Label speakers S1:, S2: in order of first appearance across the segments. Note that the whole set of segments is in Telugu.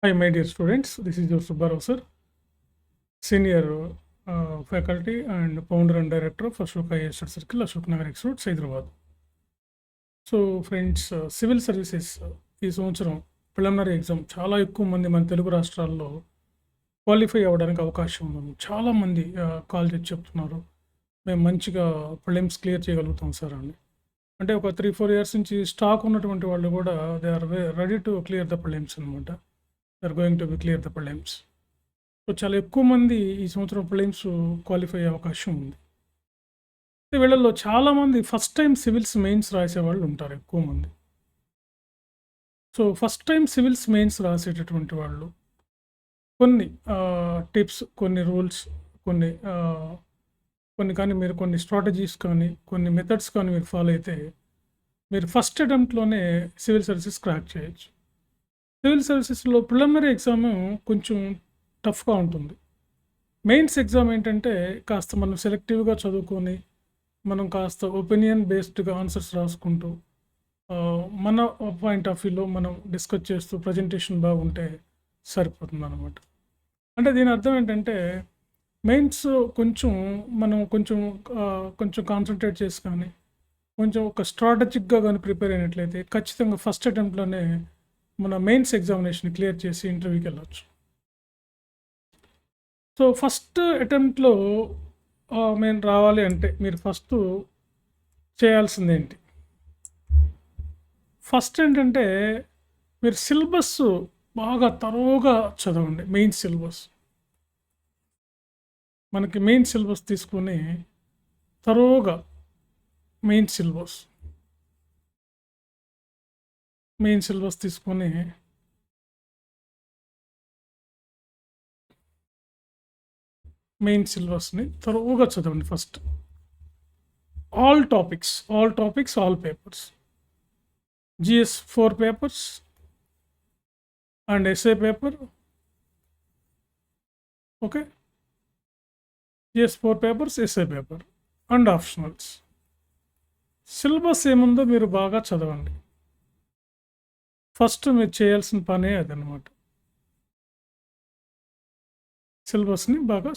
S1: Hi, my dear students. This is your Subbarao sir, senior faculty and founder and director of Ashoka Study Circle, Ashok Nagar Institute, Hyderabad. So friends, civil services ఈ సంవత్సరం ప్రిలిమినరీ ఎగ్జామ్ చాలా ఎక్కువ మంది మన తెలుగు రాష్ట్రాల్లో క్వాలిఫై అవ్వడానికి అవకాశం ఉంది. చాలామంది కాల్ చేసి చెప్తున్నారు, మేము మంచిగా ప్రిలిమ్స్ క్లియర్ చేయగలుగుతాం సార్ అని. అంటే ఒక 3-4 ఇయర్స్ నుంచి స్టాక్ ఉన్నటువంటి వాళ్ళు కూడా they are ready to clear the prelims అనమాట. They are going to be clear the prelims. So చాలా ఎక్కువ మంది ఈ సంవత్సరం ప్రిలిమ్స్ క్వాలిఫై అయ్యే అవకాశం ఉంది. వీళ్ళల్లో చాలామంది ఫస్ట్ టైం సివిల్స్ మెయిన్స్ రాసేవాళ్ళు ఉంటారు ఎక్కువ మంది. So first time civils mains రాసేటటువంటి వాళ్ళు కొన్ని టిప్స్, కొన్ని రూల్స్, కొన్ని కానీ మీరు కొన్ని స్ట్రాటజీస్ కానీ కొన్ని మెథడ్స్ కానీ మీరు ఫాలో అయితే మీరు ఫస్ట్ అటెంప్ట్లోనే సివిల్ సర్వీసెస్ క్రాక్ చేయొచ్చు. సివిల్ సర్వీసెస్లో ప్రిలిమినరీ ఎగ్జామ్ కొంచెం టఫ్గా ఉంటుంది. మెయిన్స్ ఎగ్జామ్ ఏంటంటే కాస్త మనం సెలెక్టివ్గా చదువుకొని మనం కాస్త ఒపీనియన్ బేస్డ్గా ఆన్సర్స్ రాసుకుంటూ మన పాయింట్ ఆఫ్ వ్యూలో మనం డిస్కస్ చేస్తూ ప్రజెంటేషన్ బాగుంటే సరిపోతుంది అనమాట. అంటే దీని అర్థం ఏంటంటే మెయిన్స్ మనం కొంచెం కాన్సన్ట్రేట్ చేసి కానీ కొంచెం ఒక స్ట్రాటజిక్గా కానీ ప్రిపేర్ అయినట్లయితే ఖచ్చితంగా ఫస్ట్ అటెంప్ట్లోనే మన మెయిన్స్ ఎగ్జామినేషన్ క్లియర్ చేసి ఇంటర్వ్యూకి వెళ్ళచ్చు. సో ఫస్ట్ అటెంప్ట్లో మేము రావాలి అంటే మీరు ఫస్ట్ చేయాల్సింది ఏంటి? ఫస్ట్ ఏంటంటే మీరు సిలబస్ బాగా తరోగా చదవండి. మెయిన్ సిలబస్, మనకి మెయిన్ సిలబస్ తీసుకొని తరోగా మెయిన్ సిలబస్ తీసుకొని మెయిన్ సిలబస్ని తరువుగా చదవండి. First all topics, all papers, GS 4 papers and SA paper. Okay, GS 4 papers, SA paper and optionals. Syllabus ఏముందో మీరు బాగా చదవండి. ఫస్ట్ మీరు చేయాల్సిన పనే అదనమాట, సిలబస్ని బాగా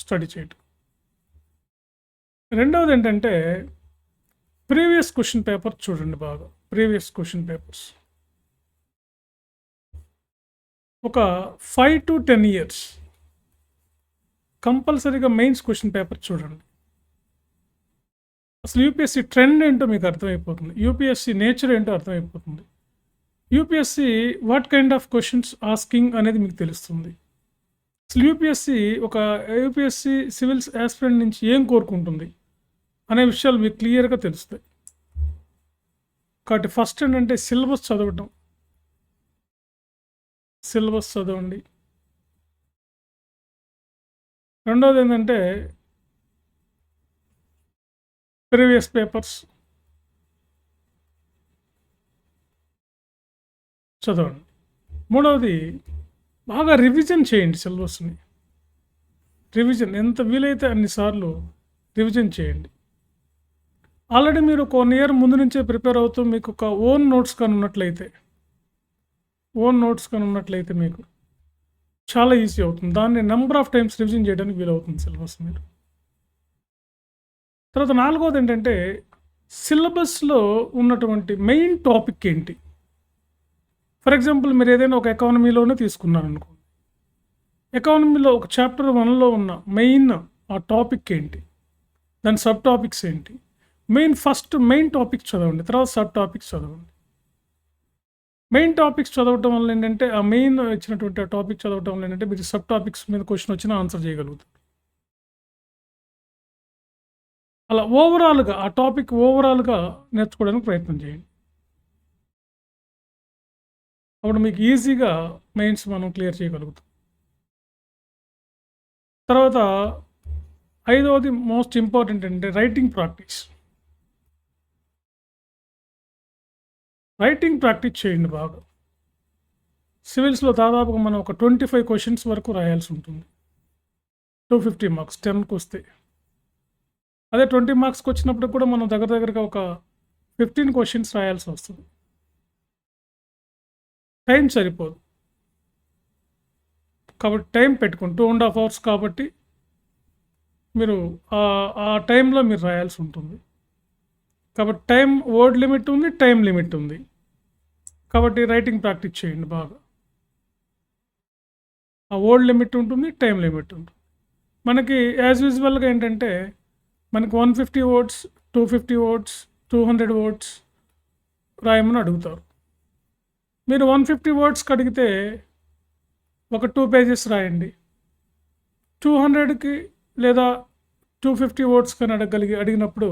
S1: స్టడీ చేయటం. రెండవది ఏంటంటే ప్రీవియస్ క్వశ్చన్ పేపర్ చూడండి బాగా. ప్రీవియస్ క్వశ్చన్ పేపర్స్ ఒక 5 to 10 years కంపల్సరీగా మెయిన్స్ క్వశ్చన్ పేపర్ చూడండి. అసలు యూపీఎస్సీ ట్రెండ్ ఏంటో మీకు అర్థమైపోతుంది, యూపీఎస్సీ నేచర్ ఏంటో అర్థమైపోతుంది, UPSC what kind of questions asking అనేది మీకు తెలుస్తుంది. అసలు యూపీఎస్సీ సివిల్స్ యాస్పిరెంట్ నుంచి ఏం కోరుకుంటుంది అనే విషయాలు మీకు క్లియర్గా తెలుస్తాయి. కాబట్టి ఫస్ట్ ఏంటంటే సిలబస్ చదవండి. రెండవది ఏంటంటే ప్రీవియస్ పేపర్స్ చదవండి. మూడవది బాగా రివిజన్ చేయండి. సిలబస్ని ఎంత వీలైతే అన్నిసార్లు రివిజన్ చేయండి. ఆల్రెడీ మీరు 1 year ముందు నుంచే ప్రిపేర్ అవుతూ మీకు ఒక ఓన్ నోట్స్ కానీ ఉన్నట్లయితే మీకు చాలా ఈజీ అవుతుంది. దాన్ని నెంబర్ ఆఫ్ టైమ్స్ రివిజన్ చేయడానికి వీలవుతుంది సిలబస్ మీరు. తర్వాత నాలుగవది ఏంటంటే సిలబస్లో ఉన్నటువంటి మెయిన్ టాపిక్ ఏంటి. ఫర్ ఎగ్జాంపుల్ మీరు ఏదైనా ఒక ఎకానమీలోనే తీసుకున్నారనుకో, ఎకానమీలో ఒక చాప్టర్ 1లో ఉన్న మెయిన్ ఆ టాపిక్ ఏంటి, దాని సబ్ టాపిక్స్ ఏంటి. ఫస్ట్ మెయిన్ టాపిక్ చదవండి, తర్వాత సబ్ టాపిక్స్ చదవండి. మెయిన్ టాపిక్స్ చదవటం వల్ల ఏంటంటే ఆ మెయిన్ ఇచ్చినటువంటి ఆ టాపిక్ చదవటం వల్ల ఏంటంటే మీరు సబ్ టాపిక్స్ మీద క్వశ్చన్ వచ్చినా ఆన్సర్ చేయగలుగుతారు. అలా ఓవరాల్గా ఆ టాపిక్ నేర్చుకోవడానికి ప్రయత్నం చేయండి. అప్పుడు మీకు ఈజీగా మెయిన్స్ మనం క్లియర్ చేయగలుగుతాం. తర్వాత ఐదవది మోస్ట్ ఇంపార్టెంట్ అంటే రైటింగ్ ప్రాక్టీస్ చేయండి బాగా. సివిల్స్లో దాదాపుగా మనం ఒక 25 క్వశ్చన్స్ వరకు రాయాల్సి ఉంటుంది. 250 మార్క్స్ 10కి వస్తే. అదే 20 మార్క్స్కి వచ్చినప్పుడు కూడా మనం దగ్గరగా ఒక 15 క్వశ్చన్స్ రాయాల్సి వస్తుంది. టైం సరిపోదు. కాబట్టి టైం పెట్టుకోండి 2.5 అవర్స్ కాబట్టి మీరు ఆ టైంలో మీరు రాయాల్సి ఉంటుంది. కాబట్టి టైం వర్డ్ లిమిట్ ఉంది, టైం లిమిట్ ఉంది. కాబట్టి రైటింగ్ ప్రాక్టీస్ చేయండి బాగా. ఆ వర్డ్ లిమిట్ ఉంటుంది, టైం లిమిట్ ఉంటుంది. మనకి యాజ్ యూజువల్గా ఏంటంటే మనకి 150 వర్డ్స్, 250 వర్డ్స్, 200 వర్డ్స్ రాయమని అడుగుతారు. మీరు 150 వర్డ్స్కి అడిగితే ఒక 2 పేజెస్ రాయండి. 200కి లేదా 250 వర్డ్స్ కానీ అడిగినప్పుడు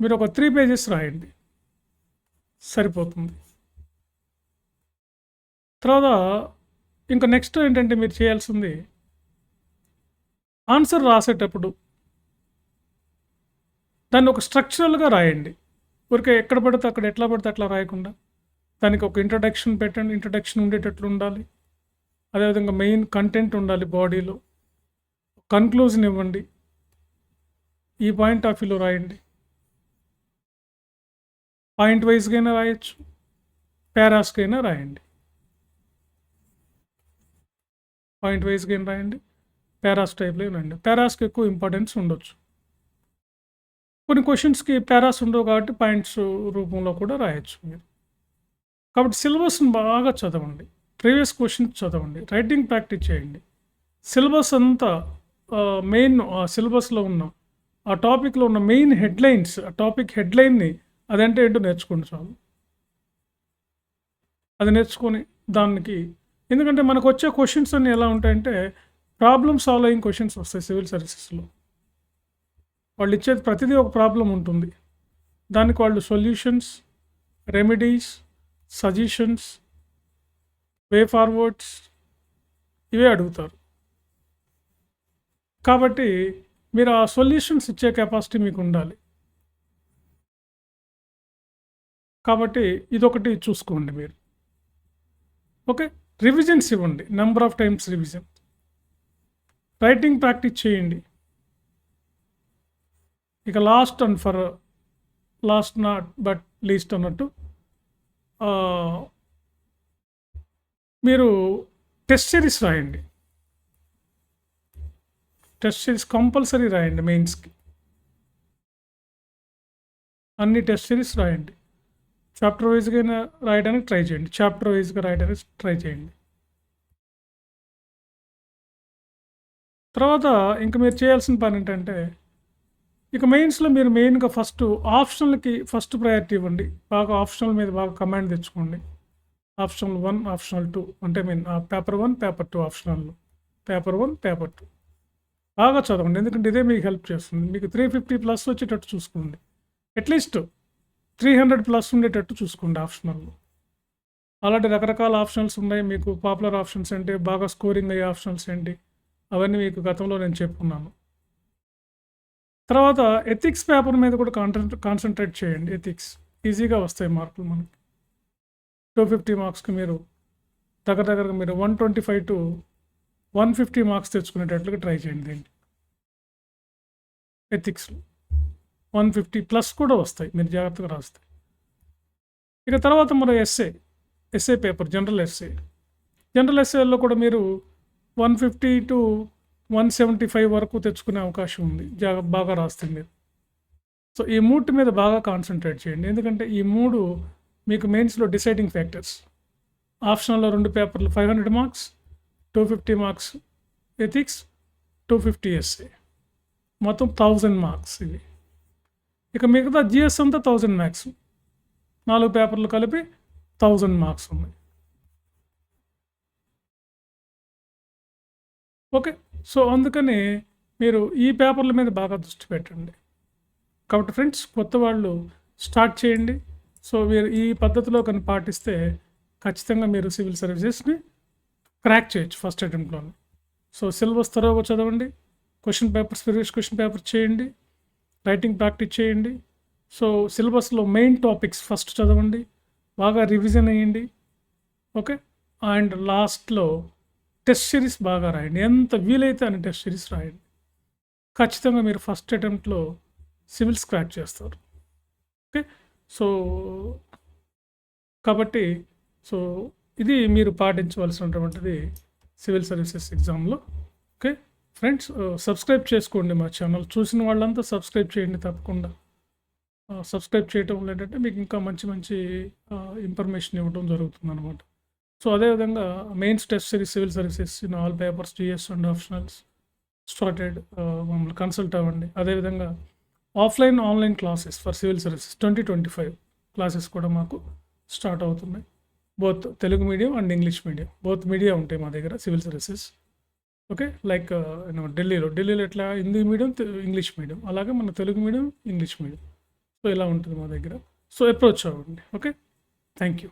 S1: మీరు ఒక 3 పేజెస్ రాయండి, సరిపోతుంది. తర్వాత ఇంకా నెక్స్ట్ ఏంటంటే మీరు చేయాల్సింది ఆన్సర్ రాసేటప్పుడు దాన్ని ఒక స్ట్రక్చరల్గా రాయండి. ఊరికే ఎక్కడ పడితే అక్కడ, ఎట్లా పడితే అట్లా రాయకుండా దానికి ఒక ఇంట్రడక్షన్ పెట్టండి. ఇంట్రడక్షన్ ఉండేటట్లు ఉండాలి. అదేవిధంగా మెయిన్ కంటెంట్ ఉండాలి బాడీలో. కన్క్లూజన్ ఇవ్వండి. ఈ పాయింట్ ఆఫ్ వ్యూలో రాయండి. పాయింట్ వైజ్గా అయినా రాయొచ్చు, పారాస్కి అయినా రాయండి. పాయింట్ వైజ్గా అయినా రాయండి, పారాస్ టైప్లో రాయండి. పారాస్కి ఎక్కువ ఇంపార్టెన్స్ ఉండొచ్చు. కొన్ని క్వశ్చన్స్కి పారాస్ ఉండవు కాబట్టి పాయింట్స్ రూపంలో కూడా రాయొచ్చు మీరు. కాబట్టి సిలబస్ని బాగా చదవండి, ప్రీవియస్ క్వశ్చన్స్ చదవండి, రైటింగ్ ప్రాక్టీస్ చేయండి. సిలబస్ అంతా మెయిన్ సిలబస్లో ఉన్న ఆ టాపిక్లో ఉన్న మెయిన్ హెడ్లైన్స్, ఆ టాపిక్ హెడ్లైన్ని అదంటే ఏంటో నేర్చుకోండి చాలు. అది నేర్చుకొని దానికి, ఎందుకంటే మనకు వచ్చే క్వశ్చన్స్ అన్నీ ఎలా ఉంటాయంటే ప్రాబ్లమ్ సాల్వింగ్ క్వశ్చన్స్ వస్తాయి సివిల్ సర్వీసెస్లో. వాళ్ళు ఇచ్చేది ప్రతిదీ ఒక ప్రాబ్లం ఉంటుంది. దానికి వాళ్ళు సొల్యూషన్స్, రెమెడీస్, సజెషన్స్, వే ఫార్వర్డ్స్ ఇవే అడుగుతారు. కాబట్టి మీరు ఆ సొల్యూషన్స్ ఇచ్చే కెపాసిటీ మీకు ఉండాలి. కాబట్టి ఇదొకటి చూసుకోండి మీరు. ఓకే, రివిజన్స్ ఇవ్వండి, number of times revision. Writing practice చేయండి. ఇక last and for last not but least అన్నట్టు మీరు టెస్ట్ సిరీస్ రాయండి. టెస్ట్ సిరీస్ కంపల్సరీ రాయండి. మెయిన్స్కి అన్ని టెస్ట్ సిరీస్ రాయండి. చాప్టర్ వైజ్గా రాయడానికి ట్రై చేయండి. చాప్టర్ వైజ్గా రాయడానికి ట్రై చేయండి. తర్వాత ఇంకా మీరు చేయాల్సిన పని ఏంటంటే ఇక మెయిన్స్లో మీరు మెయిన్గా ఫస్ట్ ఆప్షనల్కి ఫస్ట్ ప్రయారిటీ ఇవ్వండి. బాగా ఆప్షనల్ మీద బాగా కమాండ్ తెచ్చుకోండి. ఆప్షనల్ 1, ఆప్షనల్ 2 అంటే paper 1, paper 2 optional, paper 1, paper 2 బాగా చదవండి. ఎందుకంటే ఇదే మీకు హెల్ప్ చేస్తుంది. మీకు 350+ వచ్చేటట్టు చూసుకోండి. అట్లీస్ట్ 300+ ఉండేటట్టు చూసుకోండి ఆప్షనల్లో. అలాంటి రకరకాల ఆప్షనల్స్ ఉన్నాయి. మీకు పాపులర్ ఆప్షన్స్ ఏంటి, బాగా స్కోరింగ్ అయ్యే ఆప్షనల్స్ ఏంటి, అవన్నీ మీకు గతంలో నేను చెప్పుకున్నాను. తర్వాత ఎథిక్స్ పేపర్ మీద కూడా కాన్సన్ట్రేట్ చేయండి. ఎథిక్స్ ఈజీగా వస్తాయి మార్కులు మనకి. 250 మార్క్స్కి మీరు దగ్గరగా మీరు 125 to 150 మార్క్స్ తెచ్చుకునేటట్లుగా ట్రై చేయండి. దీన్ని ఎథిక్స్లో 150+ కూడా వస్తాయి, మీరు జాగ్రత్తగా రాస్తాయి. ఇక తర్వాత మన ఎస్ఏ పేపర్, జనరల్ ఎస్ఏలో కూడా మీరు 150 to 175 వరకు తెచ్చుకునే అవకాశం ఉంది, బాగా రాస్తే మీరు. సో ఈ మూడు మీద బాగా కాన్సన్ట్రేట్ చేయండి. ఎందుకంటే ఈ మూడు మీకు మెయిన్స్లో డిసైడింగ్ ఫ్యాక్టర్స్. ఆప్షనల్లో 2 పేపర్లు 500 మార్క్స్, 250 మార్క్స్ ఎథిక్స్, 250 ఎస్ఏ, మొత్తం 1000 మార్క్స్ ఇవి. ఇక మిగతా జిఎస్ అంతా 1000 మార్క్స్, 4 పేపర్లు కలిపి 1000 మార్క్స్ ఉన్నాయి. ఓకే, సో అందుకని మీరు ఈ పేపర్ల మీద బాగా దృష్టి పెట్టండి. కాబట్టి ఫ్రెండ్స్, కొత్త వాళ్ళు స్టార్ట్ చేయండి. సో మీరు ఈ పద్ధతిలో కానీ పాటిస్తే ఖచ్చితంగా మీరు సివిల్ సర్వీసెస్ని క్రాక్ చేయొచ్చు ఫస్ట్ అటెంప్ట్లోనే. సో సిలబస్ త్వరగా చదవండి, ప్రీవియస్ క్వశ్చన్ పేపర్ చేయండి, రైటింగ్ ప్రాక్టీస్ చేయండి. సో సిలబస్లో మెయిన్ టాపిక్స్ ఫస్ట్ చదవండి, బాగా రివిజన్ అయ్యండి. ఓకే, అండ్ లాస్ట్లో టెస్ట్ సిరీస్ బాగా రాయండి. ఎంత వీలైతే అని టెస్ట్ సిరీస్ రాయండి. ఖచ్చితంగా మీరు ఫస్ట్ అటెంప్ట్లో సివిల్స్ క్రాక్ చేస్తారు. ఓకే, సో కాబట్టి ఇది మీరు పాటించవలసినటువంటిది సివిల్ సర్వీసెస్ ఎగ్జామ్లో. ఓకే ఫ్రెండ్స్, సబ్స్క్రైబ్ చేసుకోండి మా ఛానల్. చూసిన వాళ్ళంతా సబ్స్క్రైబ్ చేయండి తప్పకుండా. సబ్స్క్రైబ్ చేయటం వల్ల ఏంటంటే మీకు ఇంకా మంచి మంచి ఇన్ఫర్మేషన్ ఇవ్వడం జరుగుతుంది అనమాట. సో అదేవిధంగా mains test series civil services in all papers GS and optionals started. మమ్మల్ని కన్సల్ట్ అవ్వండి. అదేవిధంగా offline online classes for civil services 2025 classes కూడా మాకు స్టార్ట్ అవుతున్నాయి. Both Telugu medium and English medium, both media ఉంటాయి మా దగ్గర సివిల్ సర్వీసెస్. ఓకే, లైక్ ఢిల్లీలో ఎట్లా హిందీ మీడియం ఇంగ్లీష్ మీడియం, అలాగే మన Telugu medium English medium. So ఇలా ఉంటుంది మా దగ్గర. సో అప్రోచ్ అవ్వండి. Okay, thank you.